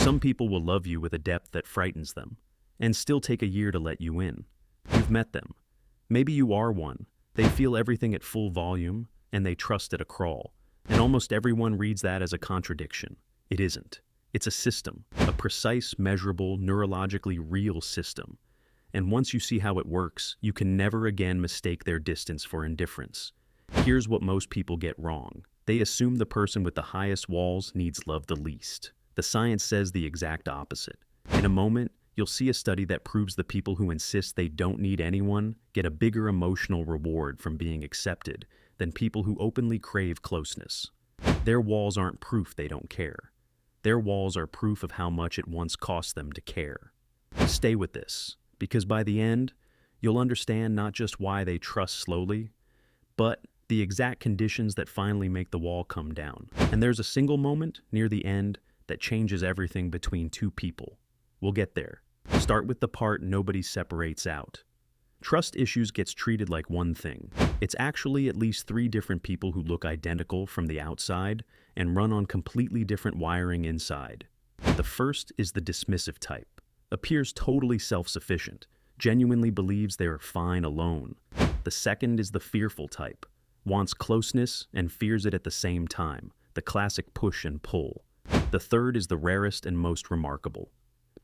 Some people will love you with a depth that frightens them, and still take a year to let you in. You've met them. Maybe you are one. They feel everything at full volume, and they trust at a crawl. And almost everyone reads that as a contradiction. It isn't. It's a system, a precise, measurable, neurologically real system. And once you see how it works, you can never again mistake their distance for indifference. Here's what most people get wrong. They assume the person with the highest walls needs love the least. The science says the exact opposite. In a moment, you'll see a study that proves the people who insist they don't need anyone get a bigger emotional reward from being accepted than people who openly crave closeness. Their walls aren't proof they don't care. Their walls are proof of how much it once cost them to care. Stay with this, because by the end, you'll understand not just why they trust slowly, but the exact conditions that finally make the wall come down. And there's a single moment near the end that changes everything between two people. We'll get there. Start with the part nobody separates out. Trust issues gets treated like one thing. It's actually at least 3 different people who look identical from the outside and run on completely different wiring inside. The first is the dismissive type. Appears totally self-sufficient, genuinely believes they are fine alone. The second is the fearful type. Wants closeness and fears it at the same time, the classic push and pull. The third is the rarest and most remarkable.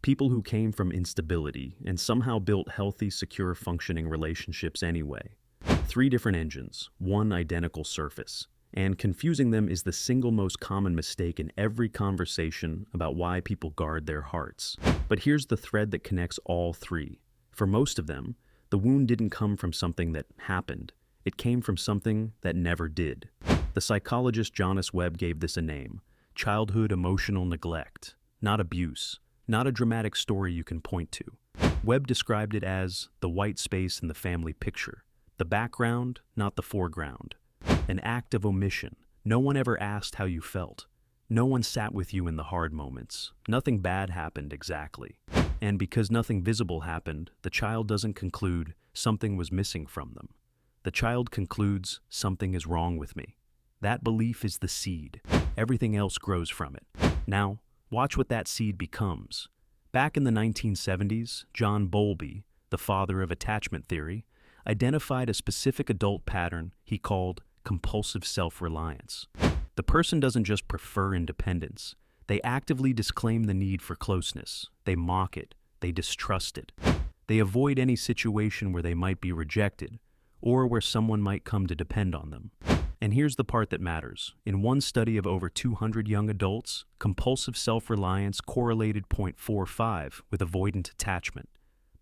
People who came from instability and somehow built healthy, secure, functioning relationships anyway. 3 different engines, 1 identical surface. And confusing them is the single most common mistake in every conversation about why people guard their hearts. But here's the thread that connects all 3. For most of them, the wound didn't come from something that happened. It came from something that never did. The psychologist Jonas Webb gave this a name: childhood emotional neglect, not abuse, not a dramatic story you can point to. Webb described it as the white space in the family picture, the background, not the foreground. An act of omission. No one ever asked how you felt. No one sat with you in the hard moments. Nothing bad happened exactly. And because nothing visible happened, the child doesn't conclude something was missing from them. The child concludes something is wrong with me. That belief is the seed. Everything else grows from it. Now, watch what that seed becomes. Back in the 1970s, John Bowlby, the father of attachment theory, identified a specific adult pattern he called compulsive self-reliance. The person doesn't just prefer independence. They actively disclaim the need for closeness. They mock it. They distrust it. They avoid any situation where they might be rejected or where someone might come to depend on them. And here's the part that matters. In one study of over 200 young adults, compulsive self-reliance correlated 0.45 with avoidant attachment.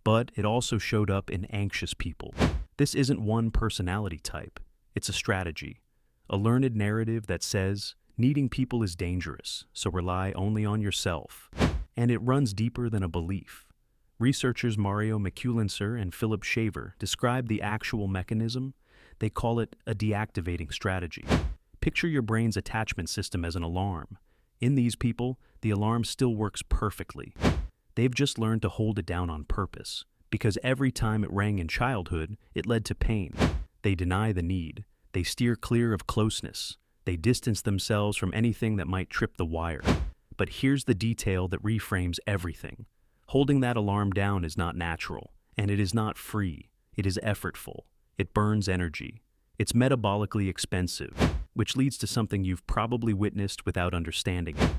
But it also showed up in anxious people. This isn't one personality type. It's a strategy. A learned narrative that says, needing people is dangerous, so rely only on yourself. And it runs deeper than a belief. Researchers Mario McCullencer and Philip Shaver describe the actual mechanism. They call it a deactivating strategy. Picture your brain's attachment system as an alarm. In these people, the alarm still works perfectly. They've just learned to hold it down on purpose, because every time it rang in childhood, it led to pain. They deny the need. They steer clear of closeness. They distance themselves from anything that might trip the wire. But here's the detail that reframes everything. Holding that alarm down is not natural, and it is not free. It is effortful. It burns energy. It's metabolically expensive, which leads to something you've probably witnessed without understanding it.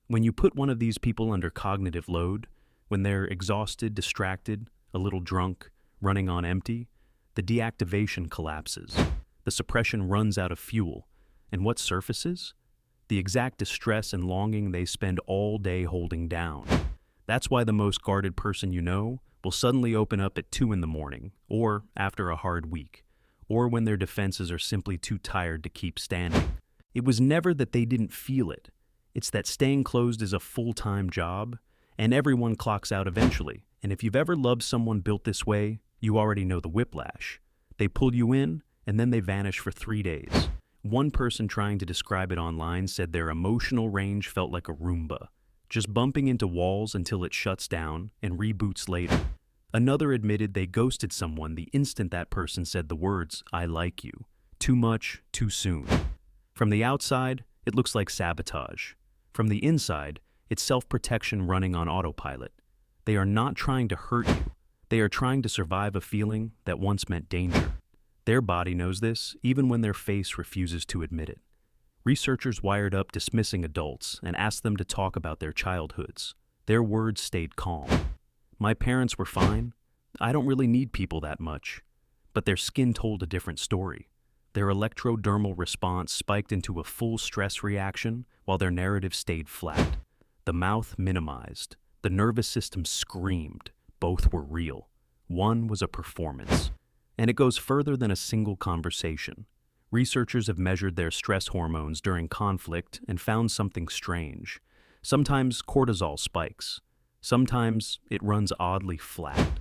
When you put one of these people under cognitive load, when they're exhausted, distracted, a little drunk, running on empty, the deactivation collapses. The suppression runs out of fuel. And what surfaces? The exact distress and longing they spend all day holding down. That's why the most guarded person you know will suddenly open up at 2 in the morning, or after a hard week, or when their defenses are simply too tired to keep standing. It was never that they didn't feel it. It's that staying closed is a full-time job, and everyone clocks out eventually. And if you've ever loved someone built this way, you already know the whiplash. They pull you in, and then they vanish for 3 days. One person trying to describe it online said their emotional range felt like a Roomba, just bumping into walls until it shuts down and reboots later. Another admitted they ghosted someone the instant that person said the words, "I like you." Too much, too soon. From the outside, it looks like sabotage. From the inside, It's self-protection running on autopilot. They are not trying to hurt you. They are trying to survive a feeling that once meant danger. Their body knows this, even when their face refuses to admit it. Researchers wired up dismissing adults and asked them to talk about their childhoods. Their words stayed calm. My parents were fine. I don't really need people that much. But their skin told a different story. Their electrodermal response spiked into a full stress reaction while their narrative stayed flat. The mouth minimized. The nervous system screamed. Both were real. One was a performance. And it goes further than a single conversation. Researchers have measured their stress hormones during conflict and found something strange. Sometimes cortisol spikes. Sometimes it runs oddly flat.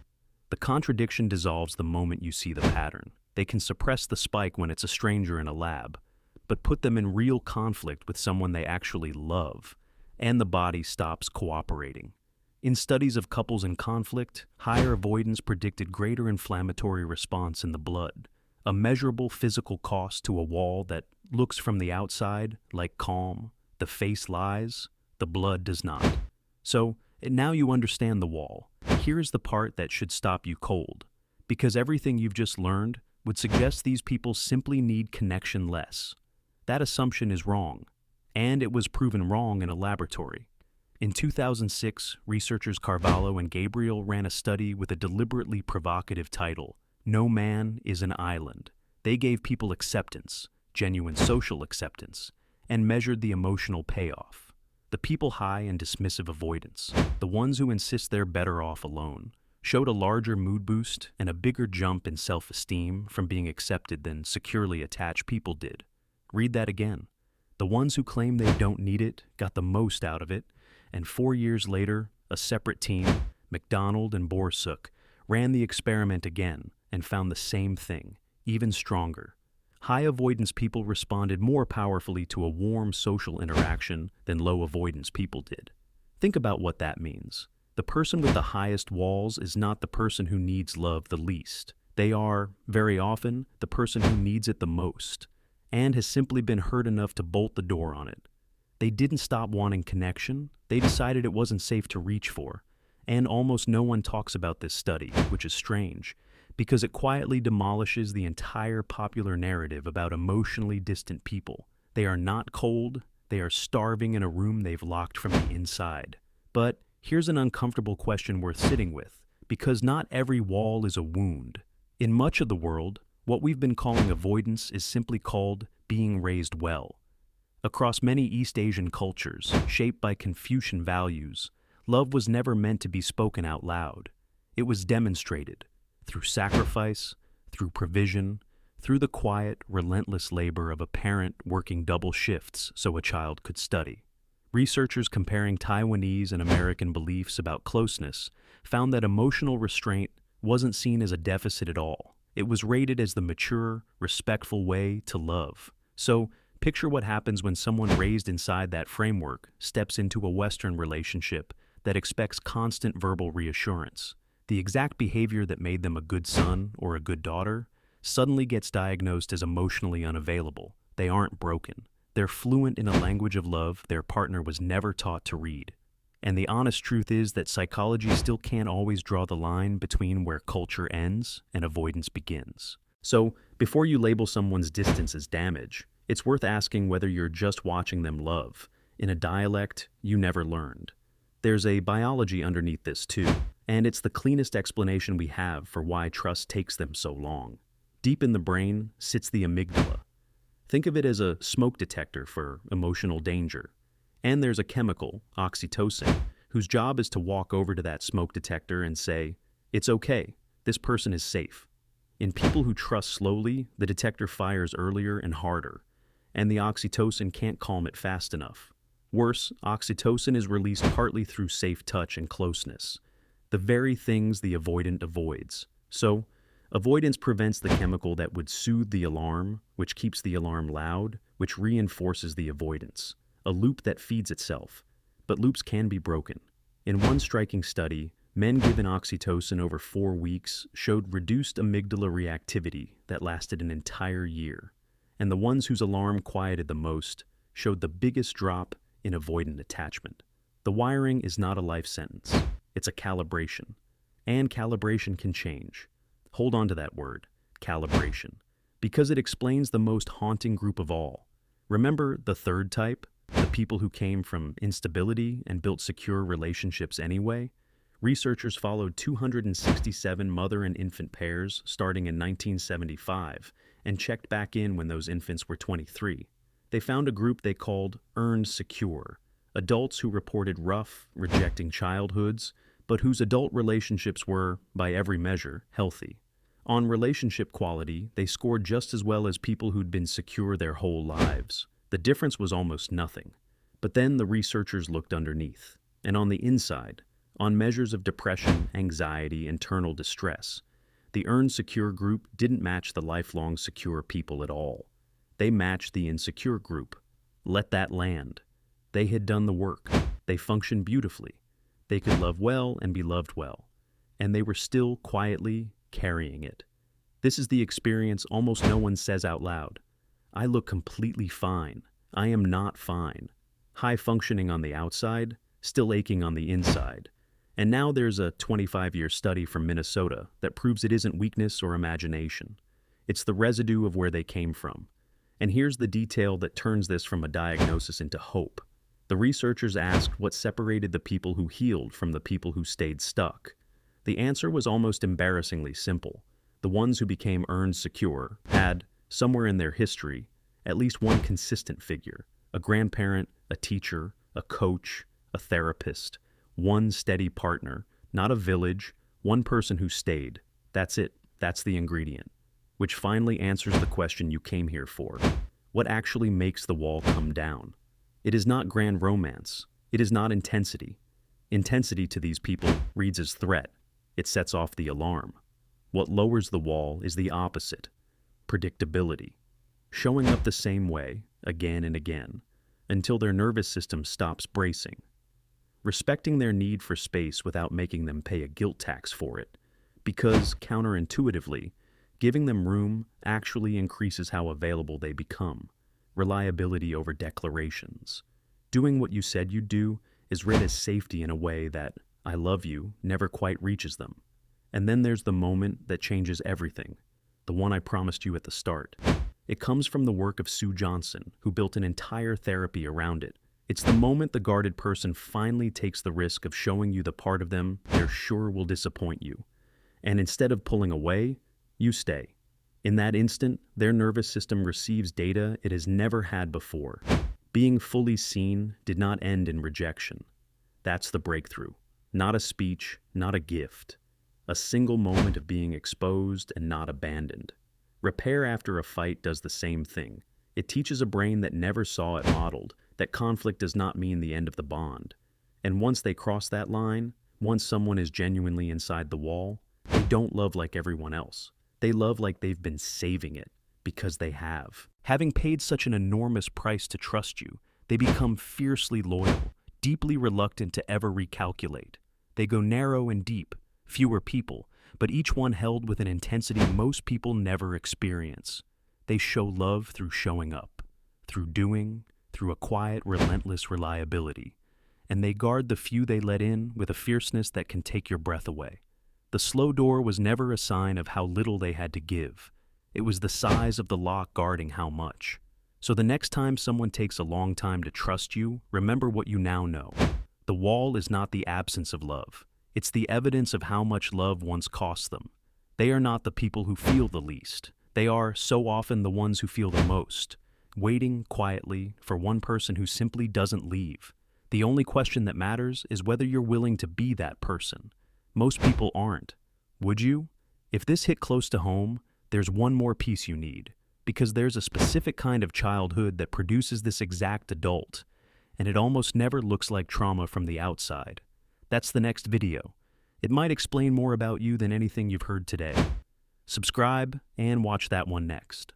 The contradiction dissolves the moment you see the pattern. They can suppress the spike when it's a stranger in a lab, but put them in real conflict with someone they actually love, and the body stops cooperating. In studies of couples in conflict, higher avoidance predicted greater inflammatory response in the blood, a measurable physical cost to a wall that looks from the outside like calm. The face lies, the blood does not. So, now you understand the wall. Here's the part that should stop you cold, because everything you've just learned would suggest these people simply need connection less. That assumption is wrong, and it was proven wrong in a laboratory. In 2006, researchers Carvalho and Gabriel ran a study with a deliberately provocative title, "No Man is an Island." They gave people acceptance, genuine social acceptance, and measured the emotional payoff. The people high in dismissive avoidance, the ones who insist they're better off alone, showed a larger mood boost and a bigger jump in self-esteem from being accepted than securely attached people did. Read that again. The ones who claim they don't need it got the most out of it, and 4 years later, a separate team, McDonald and Borsuk, ran the experiment again and found the same thing, even stronger. High avoidance people responded more powerfully to a warm social interaction than low avoidance people did. Think about what that means. The person with the highest walls is not the person who needs love the least. They are, very often, the person who needs it the most, and has simply been hurt enough to bolt the door on it. They didn't stop wanting connection, they decided it wasn't safe to reach for. And almost no one talks about this study, which is strange, because it quietly demolishes the entire popular narrative about emotionally distant people. They are not cold, they are starving in a room they've locked from the inside. But here's an uncomfortable question worth sitting with, because not every wall is a wound. In much of the world, what we've been calling avoidance is simply called being raised well. Across many East Asian cultures, shaped by Confucian values, love was never meant to be spoken out loud. It was demonstrated through sacrifice, through provision, through the quiet, relentless labor of a parent working double shifts so a child could study. Researchers comparing Taiwanese and American beliefs about closeness found that emotional restraint wasn't seen as a deficit at all. It was rated as the mature, respectful way to love. So, picture what happens when someone raised inside that framework steps into a Western relationship that expects constant verbal reassurance. The exact behavior that made them a good son or a good daughter suddenly gets diagnosed as emotionally unavailable. They aren't broken. They're fluent in a language of love their partner was never taught to read. And the honest truth is that psychology still can't always draw the line between where culture ends and avoidance begins. So, before you label someone's distance as damage, it's worth asking whether you're just watching them love, in a dialect you never learned. There's a biology underneath this too, and it's the cleanest explanation we have for why trust takes them so long. Deep in the brain sits the amygdala. Think of it as a smoke detector for emotional danger. And there's a chemical, oxytocin, whose job is to walk over to that smoke detector and say, "It's okay, this person is safe." In people who trust slowly, the detector fires earlier and harder, and the oxytocin can't calm it fast enough. Worse, oxytocin is released partly through safe touch and closeness, the very things the avoidant avoids. So, avoidance prevents the chemical that would soothe the alarm, which keeps the alarm loud, which reinforces the avoidance. A loop that feeds itself. But loops can be broken. In one striking study, men given oxytocin over 4 weeks showed reduced amygdala reactivity that lasted an entire year. And the ones whose alarm quieted the most showed the biggest drop in avoidant attachment. The The wiring is not a life sentence. It's a calibration. And calibration can change. Hold on to that word, calibration, because it explains the most haunting group of all. Remember the third type, the people who came from instability and built secure relationships anyway? Researchers followed 267 mother and infant pairs starting in 1975 and checked back in when those infants were 23. They found a group they called earned secure, adults who reported rough, rejecting childhoods, but whose adult relationships were, by every measure, healthy. On relationship quality, they scored just as well as people who'd been secure their whole lives. The difference was almost nothing. But then the researchers looked underneath, and on the inside, on measures of depression, anxiety, internal distress, the earned secure group didn't match the lifelong secure people at all. They matched the insecure group. Let that land. They had done the work. They functioned beautifully. They could love well and be loved well. And they were still quietly carrying it. This is the experience almost no one says out loud. I look completely fine. I am not fine. High functioning on the outside, still aching on the inside. And now there's a 25-year study from Minnesota that proves it isn't weakness or imagination. It's the residue of where they came from. And here's the detail that turns this from a diagnosis into hope. The researchers asked what separated the people who healed from the people who stayed stuck. The answer was almost embarrassingly simple. The ones who became earned secure had, somewhere in their history, at least one consistent figure, a grandparent, a teacher, a coach, a therapist, one steady partner, not a village, one person who stayed. That's it. That's the ingredient. Which finally answers the question you came here for. What actually makes the wall come down? It is not grand romance. It is not intensity. Intensity to these people reads as threat. It sets off the alarm. What lowers the wall is the opposite. Predictability. Showing up the same way, again and again, until their nervous system stops bracing. Respecting their need for space without making them pay a guilt tax for it, because, counterintuitively, giving them room actually increases how available they become. Reliability over declarations. Doing what you said you'd do is read as safety in a way that, I love you, never quite reaches them. And then there's the moment that changes everything, the one I promised you at the start. It comes from the work of Sue Johnson, who built an entire therapy around it. It's the moment the guarded person finally takes the risk of showing you the part of them they're sure will disappoint you. And instead of pulling away, you stay. In that instant, their nervous system receives data it has never had before. Being fully seen did not end in rejection. That's the breakthrough. Not a speech, not a gift. A single moment of being exposed and not abandoned. Repair after a fight does the same thing. It teaches a brain that never saw it modeled that conflict does not mean the end of the bond. And once they cross that line, once someone is genuinely inside the wall, they don't love like everyone else. They love like they've been saving it, because they have. Having paid such an enormous price to trust you, they become fiercely loyal, deeply reluctant to ever recalculate. They go narrow and deep, fewer people, but each one held with an intensity most people never experience. They show love through showing up, through doing, through a quiet, relentless reliability. And they guard the few they let in with a fierceness that can take your breath away. The slow door was never a sign of how little they had to give. It was the size of the lock guarding how much. So the next time someone takes a long time to trust you, remember what you now know. The wall is not the absence of love. It's the evidence of how much love once cost them. They are not the people who feel the least. They are, so often, the ones who feel the most, waiting quietly for one person who simply doesn't leave. The only question that matters is whether you're willing to be that person. Most people aren't. Would you? If this hit close to home, there's one more piece you need, because there's a specific kind of childhood that produces this exact adult, and it almost never looks like trauma from the outside. That's the next video. It might explain more about you than anything you've heard today. Subscribe and watch that one next.